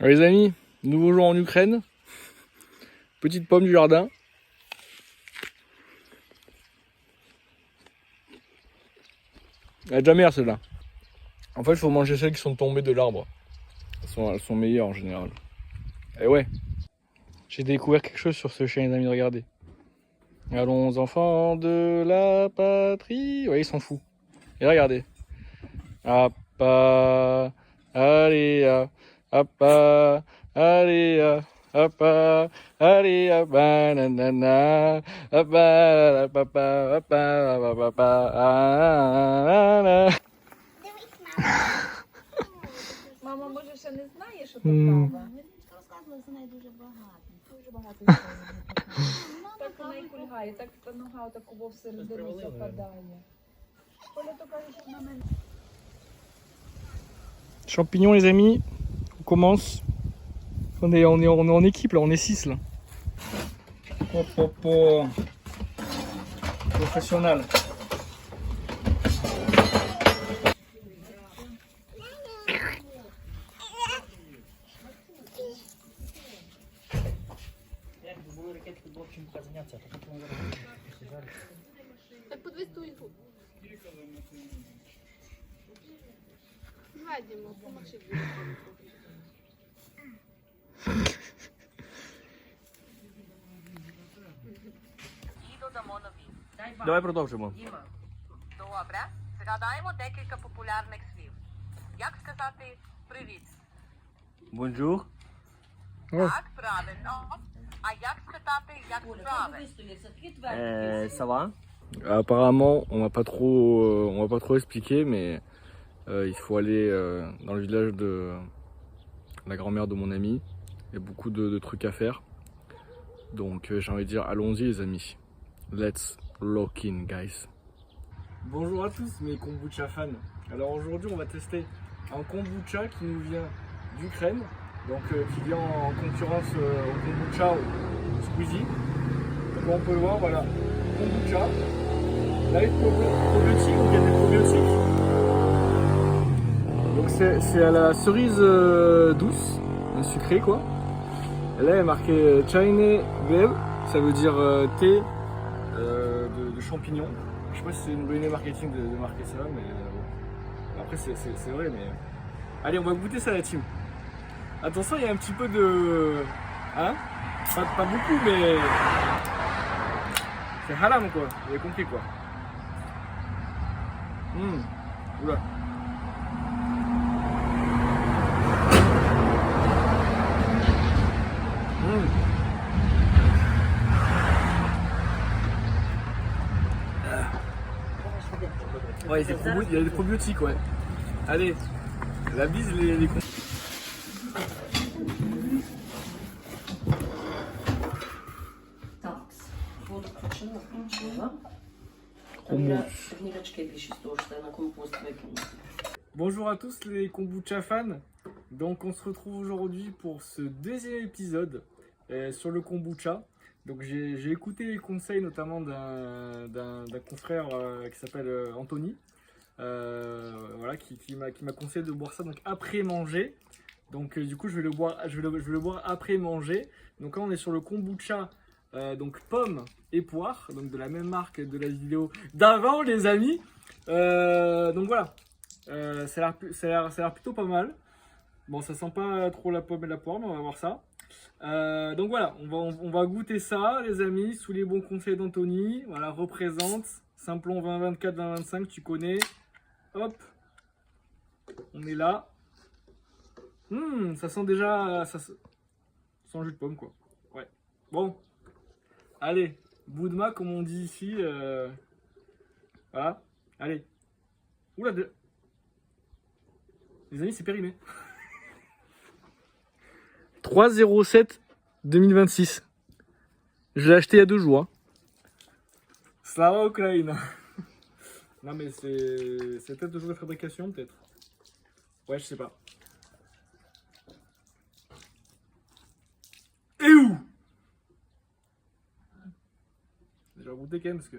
Alors les amis, nouveau jour en Ukraine. Petite pomme du jardin. Elle est déjà meilleure celle-là. En fait, il faut manger celles qui sont tombées de l'arbre. Elles sont meilleures en général. Et ouais, j'ai découvert quelque chose sur ce chien les amis, regardez. Allons enfants de la patrie. Ouais, il s'en fout. Et regardez. Appa, allez, appa, allez, appa, allez, banana, appa, papa, appa, papa, Мама, може, ще не знає, що то кава? Розказувала за неї дуже багато. Дуже багато чого. Так вона і кульгає, так та нога отаку всередину западає. Коля то каже, що вона мене... Champignons les amis, on commence. On est en équipe là, on est 6 là. Hop hop hop. Professionnel. Так подивись ту ігру. Гадімо, помаши дві. І додамо нові. Давай продовжимо. Діма. Добре. Згадаємо декілька популярних слів. Як сказати привіт? Bonjour. Так, правильно. А як спитати, як справи? Ça va? Apparemment, on va pas trop expliquer, mais il faut aller dans le village de la grand-mère de mon ami. Il y a beaucoup de trucs à faire. Donc j'ai envie de dire, allons-y les amis. Let's lock in, guys. Bonjour à tous mes kombucha fans. Alors aujourd'hui, on va tester un kombucha qui nous vient d'Ukraine, donc qui vient en concurrence au kombucha Squeezie. Comme on peut le voir, voilà, kombucha. Là, il y a des probiotiques. Donc c'est à la cerise douce, sucrée quoi. Et là, il y a marqué Chine Bev, ça veut dire thé de champignons. Je sais pas si c'est une bonne idée marketing de marquer ça, mais bon. Après c'est vrai, mais allez, on va goûter ça la team. Attention, il y a un petit peu de, hein, pas beaucoup, mais c'est haram quoi. Vous avez compris quoi. Oula. Ouais, il y a des probiotiques, ouais. Allez, la bise, les Так, воду включила, включила. Гнилячки більше з того, що я на компост викинула. Bonjour à tous les kombucha fans. Donc on se retrouve aujourd'hui pour ce deuxième épisode sur le kombucha. Donc j'ai écouté les conseils notamment d'un confrère qui s'appelle Anthony, voilà, qui m'a conseillé de boire ça donc après manger. Donc du coup je vais le boire après manger. Donc là on est sur le kombucha donc pomme et poire, donc de la même marque de la vidéo d'avant les amis. Donc voilà. Ça a l'air plutôt pas mal. Bon, ça sent pas trop la pomme et la poire, mais on va voir ça. Donc voilà, on va goûter ça, les amis, sous les bons conseils d'Anthony. Voilà, représente Simplon 2024-2025, tu connais. Hop, on est là. Ça sent déjà, ça sent jus de pomme quoi. Ouais. Bon, allez, Boudma comme on dit ici. Voilà, allez. Oula. Les amis, c'est périmé. 3,07 2026. Je l'ai acheté il y a 2 jours. Hein. Slava Ukraine. Non mais c'est peut-être 2 jours de fabrication, peut-être. Ouais, je sais pas. Et où? Je vais goûter quand même parce que...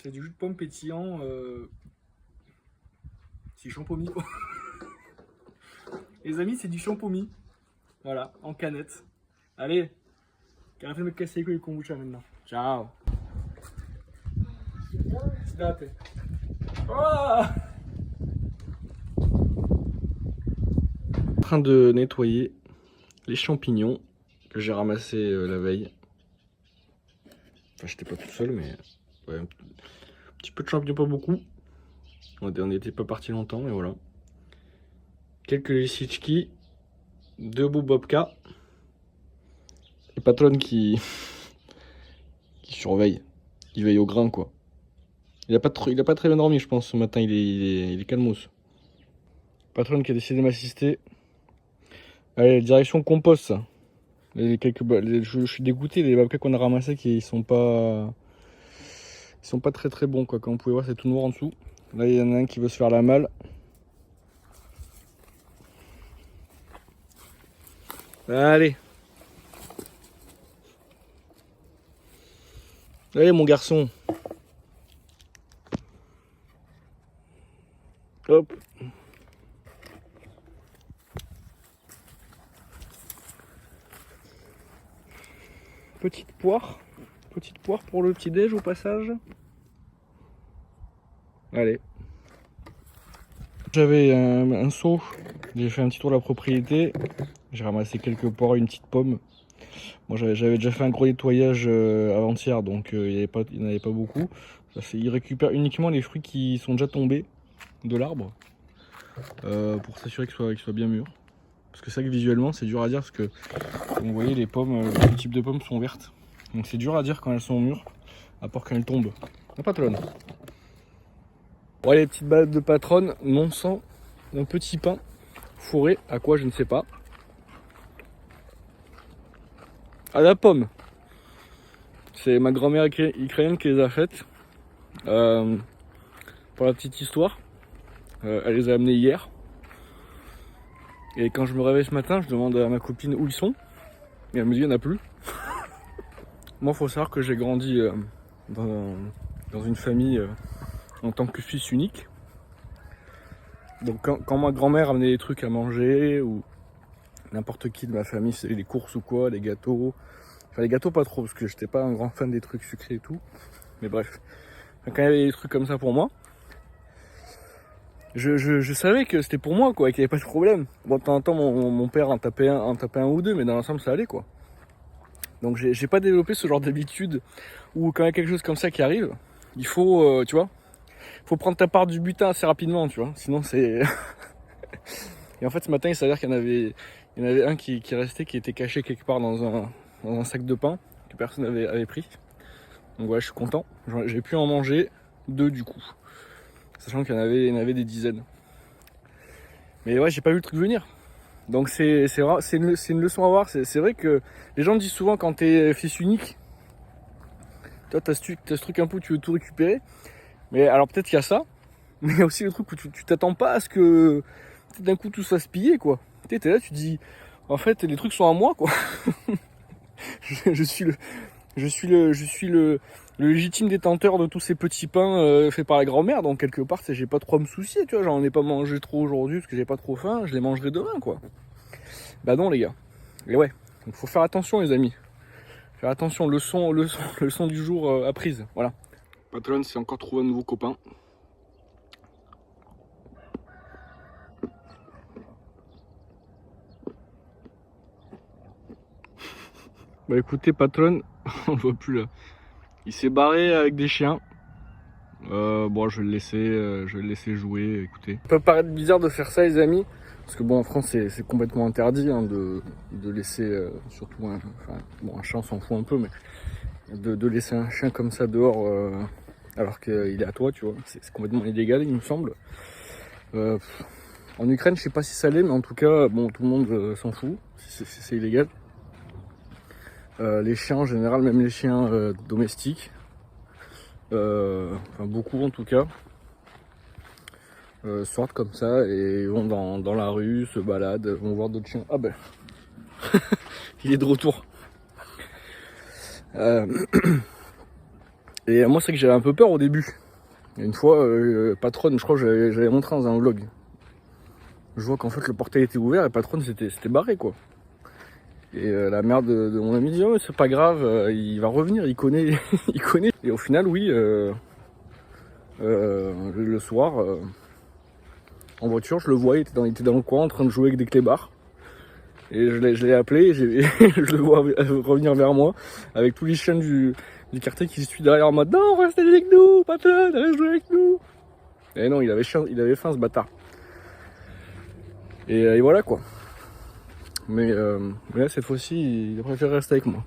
C'est du jus de pomme pétillant. C'est champomis quoi. Les amis, c'est du champomis. Voilà, en canette. Allez, arrêtez de me casser les couilles le kombucha maintenant. Ciao. Date. Voilà. En train de nettoyer les champignons que j'ai ramassés la veille. Enfin, j'étais pas tout seul, mais ouais, un petit peu de champignons, pas beaucoup. On n'était pas parti longtemps, et voilà. Quelques lisiczki, 2 boubobka. Et Patron qui surveille, qui veille au grain quoi. Il a pas très bien dormi je pense ce matin, il est calmos. Patron qui a décidé de m'assister. Allez, direction compost ça. Je suis dégoûté, les babkas qu'on a ramassés qui sont pas très bons quoi. Comme vous pouvez voir c'est tout noir en dessous. Là il y en a un qui veut se faire la malle. Allez. Allez mon garçon. Hop. Petite poire pour le petit déj au passage. Allez. J'avais un seau, j'ai fait un petit tour de la propriété, j'ai ramassé quelques poires, une petite pomme. Moi j'avais déjà fait un gros nettoyage avant-hier, donc il n'y en avait pas beaucoup. Il récupère uniquement les fruits qui sont déjà tombés de l'arbre, pour s'assurer qu'ils soient bien mûrs. Parce que c'est vrai que visuellement c'est dur à dire, parce que vous voyez les pommes, le type de pommes sont vertes. Donc c'est dur à dire quand elles sont mûres, à part quand elles tombent. La patronne. Bon, les petites balades de patronne, non sans un petit pain fourré à quoi je ne sais pas. À la pomme. C'est ma grand-mère ukrainienne qui les a faites. Pour la petite histoire, elle les a amenées hier. Et quand je me réveille ce matin, je demande à ma copine où ils sont. Et elle me dit il n'y en a plus. Moi, il faut savoir que j'ai grandi dans une famille en tant que fils unique. Donc quand ma grand-mère amenait des trucs à manger, ou n'importe qui de ma famille, c'est les courses ou quoi, les gâteaux. Enfin les gâteaux pas trop, parce que j'étais pas un grand fan des trucs sucrés et tout. Mais bref, quand il y avait des trucs comme ça pour moi, je savais que c'était pour moi quoi, qu'il n'y avait pas de problème. Bon, de temps en temps mon père en tapait un ou deux, mais dans l'ensemble ça allait quoi. Donc j'ai pas développé ce genre d'habitude où quand il y a quelque chose comme ça qui arrive, il faut, tu vois, faut prendre ta part du butin assez rapidement, tu vois. Sinon c'est... Et en fait ce matin il s'avère qu'il y en avait un qui restait, qui était caché quelque part dans un sac de pain que personne avait pris. Donc ouais, je suis content. J'ai pu en manger 2 du coup. Sachant qu'il y en avait des dizaines. Mais ouais, j'ai pas vu le truc venir. Donc c'est une leçon à voir. C'est vrai que les gens disent souvent quand t'es fils unique, toi t'as ce truc un peu où tu veux tout récupérer. Mais alors peut-être qu'il y a ça, mais il y a aussi le truc où tu t'attends pas à ce que d'un coup tout soit pillé quoi. T'es là, tu te dis en fait les trucs sont à moi quoi. je suis le légitime détenteur de tous ces petits pains faits par la grand-mère, donc quelque part j'ai pas trop à me soucier, tu vois, j'en ai pas mangé trop aujourd'hui parce que j'ai pas trop faim, je les mangerai demain quoi. Bah non les gars. Et ouais, donc faut faire attention les amis. Faire attention, le son du jour à prise, voilà. Patron s'est encore trouvé un nouveau copain. Bah écoutez Patron, on le voit plus là. Il s'est barré avec des chiens. Bon, je vais le laisser jouer, écoutez. Ça peut paraître bizarre de faire ça les amis, parce que bon en France c'est complètement interdit hein, de laisser, surtout un chien on s'en fout un peu, mais de laisser un chien comme ça dehors alors qu'il est à toi, tu vois, c'est complètement illégal il me semble. En Ukraine je sais pas si ça l'est, mais en tout cas bon tout le monde s'en fout, c'est illégal. Les chiens en général, même les chiens domestiques, enfin beaucoup en tout cas, sortent comme ça et vont dans la rue, se baladent, vont voir d'autres chiens. Ah ben, il est de retour. Et moi, c'est vrai que j'avais un peu peur au début. Une fois, Patronne, je crois que j'avais montré dans un vlog. Je vois qu'en fait le portail était ouvert et Patronne s'était barré quoi. Et la mère de mon ami dit oh, mais c'est pas grave, il va revenir, il connaît, il connaît. Et au final oui, le soir, en voiture, je le vois, il était dans le coin en train de jouer avec des clébards. Et je l'ai appelé, je le vois revenir vers moi avec tous les chiens du quartier qui suivent derrière en mode non, reste avec nous, Patronne, reste jouer avec nous. Et non, il avait faim ce bâtard. Et voilà quoi. Mais là, cette fois-ci, il a préféré rester avec moi.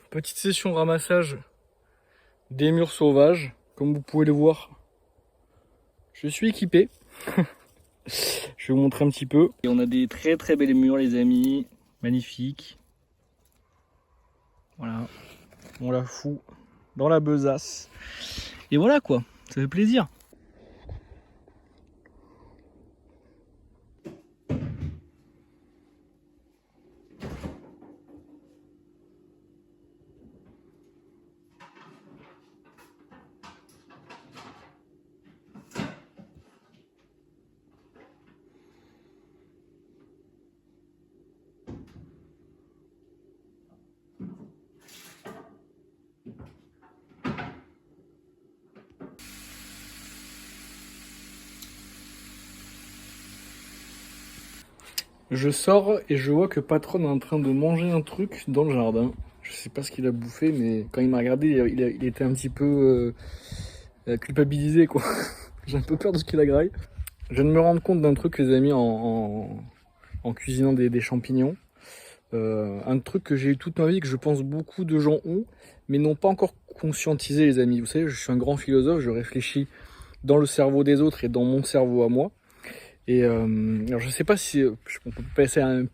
Petite session ramassage des murs sauvages. Comme vous pouvez le voir, je suis équipé. Je vais vous montrer un petit peu. Et on a des très très belles murs les amis. Magnifiques. Voilà. On la fout dans la besace. Et voilà quoi. Ça fait plaisir. Je sors et je vois que Patronne est en train de manger un truc dans le jardin. Je sais pas ce qu'il a bouffé, mais quand il m'a regardé, il était un petit peu culpabilisé quoi. J'ai un peu peur de ce qu'il a graille. Je viens de me rendre compte d'un truc les amis en cuisinant des champignons. Un truc que j'ai eu toute ma vie, que je pense beaucoup de gens ont, mais n'ont pas encore conscientisé les amis. Vous savez, je suis un grand philosophe, je réfléchis dans le cerveau des autres et dans mon cerveau à moi. Et alors je sais pas si on peut passer à un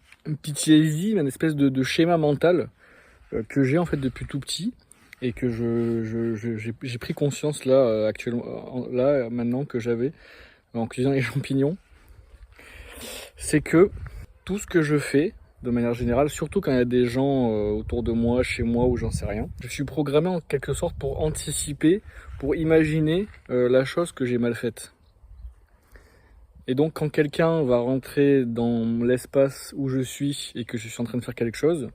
PTSD, mais une espèce de schéma mental que j'ai en fait depuis tout petit et que j'ai pris conscience là actuellement, là maintenant que j'avais en cuisinant les champignons, c'est que tout ce que je fais de manière générale, surtout quand il y a des gens autour de moi, chez moi ou j'en sais rien, je suis programmé en quelque sorte pour anticiper, pour imaginer la chose que j'ai mal faite. Et donc quand quelqu'un va rentrer dans l'espace où je suis et que je suis en train de faire quelque chose,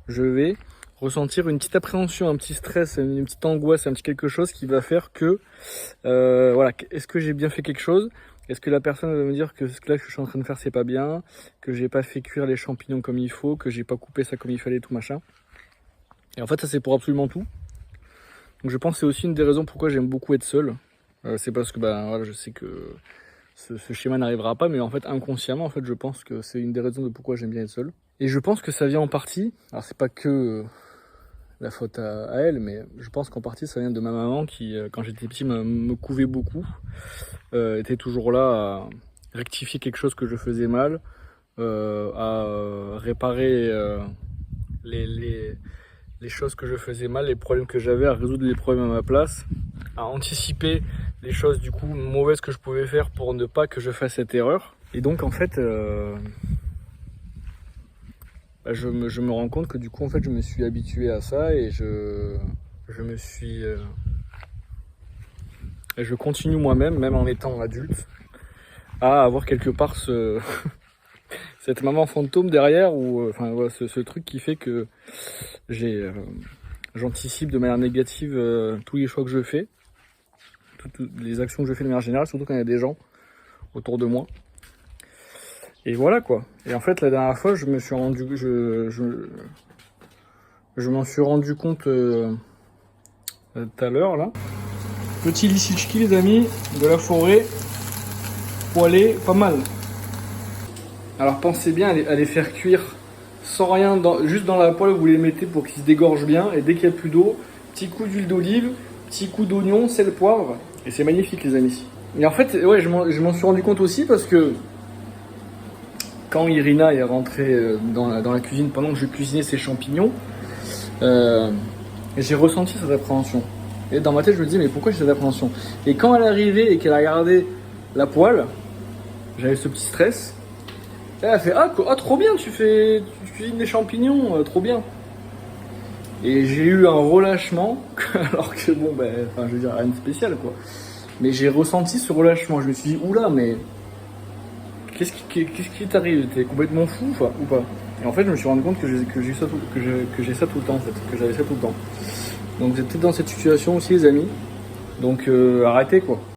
je vais ressentir une petite appréhension, un petit stress, une petite angoisse, un petit quelque chose qui va faire que, voilà, est-ce que j'ai bien fait quelque chose ? Est-ce que la personne va me dire que ce que là que je suis en train de faire c'est pas bien, que j'ai pas fait cuire les champignons comme il faut, que j'ai pas coupé ça comme il fallait, tout machin. Et en fait ça c'est pour absolument tout. Donc je pense que c'est aussi une des raisons pourquoi j'aime beaucoup être seul. C'est parce que voilà, je sais que ce schéma n'arrivera pas, mais en fait inconsciemment en fait je pense que c'est une des raisons de pourquoi j'aime bien être seul. Et je pense que ça vient en partie, alors c'est pas que la faute à elle, mais je pense qu'en partie ça vient de ma maman qui quand j'étais petit me couvait beaucoup, était toujours là à rectifier quelque chose que je faisais mal, à réparer les choses que je faisais mal, les problèmes que j'avais, à résoudre les problèmes à ma place, à anticiper les choses du coup mauvaises que je pouvais faire pour ne pas que je fasse cette erreur. Et donc en fait je me rends compte que du coup en fait je me suis habitué à ça et je me suis et je continue moi-même, même en étant adulte, à avoir quelque part cette maman fantôme derrière, ou enfin voilà, ce truc qui fait que j'anticipe de manière négative tous les choix que je fais, toutes les actions que je fais de manière générale, surtout quand il y a des gens autour de moi. Et voilà quoi. Et en fait la dernière fois je me suis rendu je m'en suis rendu compte tout à l'heure là. Petit lisichki les amis, de la forêt, poêlé, pas mal. Alors pensez bien à les faire cuire sans rien, juste dans la poêle où vous les mettez pour qu'ils se dégorgent bien. Et dès qu'il n'y a plus d'eau, petit coup d'huile d'olive, petit coup d'oignon, sel, poivre. Et c'est magnifique les amis. Et en fait, ouais, je m'en suis rendu compte aussi parce que quand Irina est rentrée dans la cuisine pendant que je cuisinais ses champignons, j'ai ressenti cette appréhension. Et dans ma tête, je me disais, mais pourquoi j'ai cette appréhension ? Et quand elle est arrivée et qu'elle a regardé la poêle, j'avais ce petit stress. Et elle a fait, ah trop bien, tu cuisines des champignons, trop bien. Et j'ai eu un relâchement, alors que bon, ben, enfin, je veux dire, rien de spécial quoi. Mais j'ai ressenti ce relâchement. Je me suis dit, oula, mais qu'est-ce qui t'arrive? T'es complètement fou ou pas? Et en fait, je me suis rendu compte que j'ai ça tout, que j'ai ça tout le temps, en fait, que j'avais ça tout le temps. Donc, vous êtes peut-être dans cette situation aussi, les amis. Donc, arrêtez quoi.